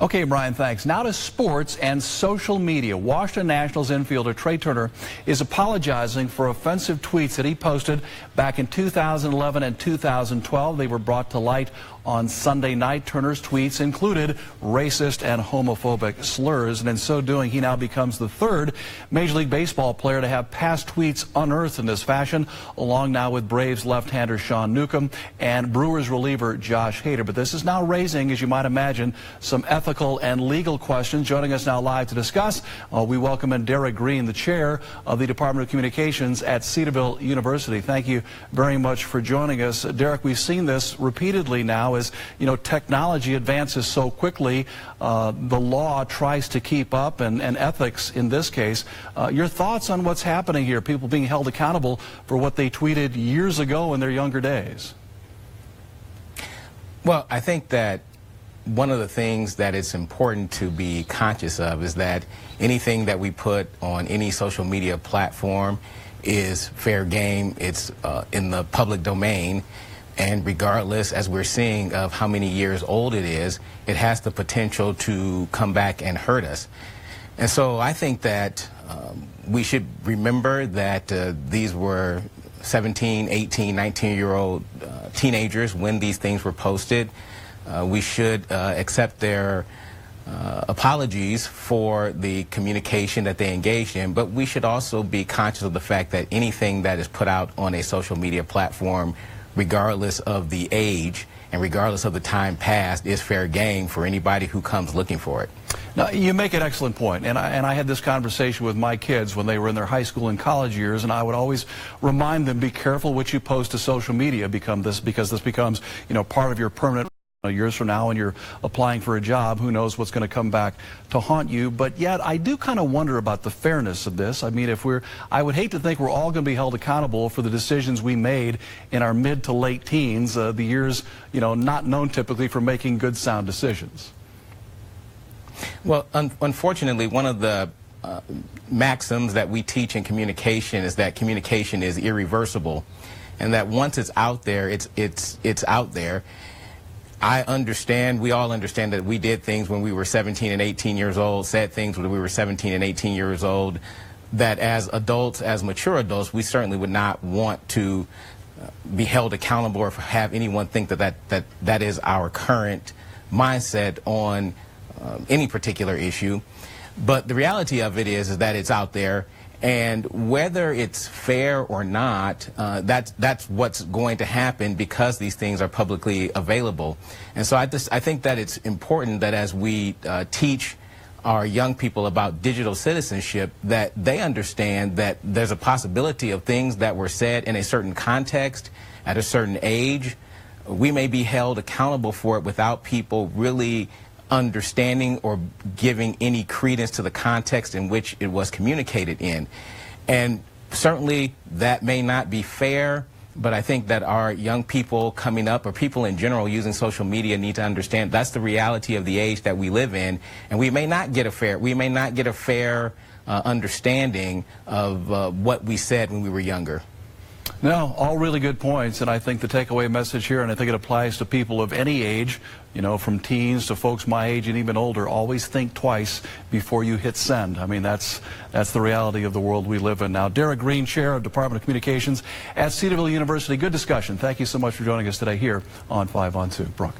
Okay, Brian, thanks. Now to sports and social media. Washington Nationals infielder Trea Turner is apologizing for offensive tweets that he posted back in 2011 and 2012. They were brought to light on Sunday night. Turner's tweets included racist and homophobic slurs, and in so doing, he now becomes the third Major League Baseball player to have past tweets unearthed in this fashion, along now with Braves left-hander Sean Newcomb and Brewers reliever Josh Hader. But this is now raising, as you might imagine, some ethical and legal questions. Joining us now live to discuss, we welcome in Derek Green, the chair of the Department of Communications at Cedarville University. Thank you very much for joining us. Derek, we've seen this repeatedly now as, you know, technology advances so quickly. The law tries to keep up, and ethics in this case. Your thoughts on what's happening here, people being held accountable for what they tweeted years ago in their younger days? Well, I think that one of the things that it's important to be conscious of is that anything that we put on any social media platform is fair game. It's in the public domain, and regardless, as we're seeing, of how many years old it is, it has the potential to come back and hurt us. And so I think that we should remember that these were 17, 18, 19-year-old teenagers when these things were posted. We should accept their apologies for the communication that they engaged in, but we should also be conscious of the fact that anything that is put out on a social media platform, regardless of the age and regardless of the time passed, is fair game for anybody who comes looking for it. Now, you make an excellent point, and I had this conversation with my kids when they were in their high school and college years, and I would always remind them, be careful what you post to social media, because this becomes, you know, part of your permanent years from now, and you're applying for a job, who knows what's going to come back to haunt you. But yet I do kind of wonder about the fairness of this. I mean, I would hate to think we're all going to be held accountable for the decisions we made in our mid to late teens, the years, you know, not known typically for making good sound decisions. Well, unfortunately, one of the maxims that we teach in communication is that communication is irreversible, and that once it's out there, it's out there. I understand, we all understand that we did things when we were 17 and 18 years old, said things when we were 17 and 18 years old, that as adults, as mature adults, we certainly would not want to be held accountable or have anyone think that is our current mindset on any particular issue. But the reality of it is that it's out there, and whether it's fair or not, that's what's going to happen because these things are publicly available. And so I think that it's important that as we teach our young people about digital citizenship, that they understand that there's a possibility of things that were said in a certain context at a certain age. We may be held accountable for it without people really understanding or giving any credence to the context in which it was communicated in. And certainly that may not be fair, but I think that our young people coming up, or people in general using social media, need to understand that's the reality of the age that we live in, and we may not get a fair understanding of what we said when we were younger. No, all really good points, and I think the takeaway message here, and I think it applies to people of any age, you know, from teens to folks my age and even older, always think twice before you hit send. I mean, that's the reality of the world we live in now. Derek Green, chair of Department of Communications at Cedarville University. Good discussion. Thank you so much for joining us today here on 5 on 2. Brooke.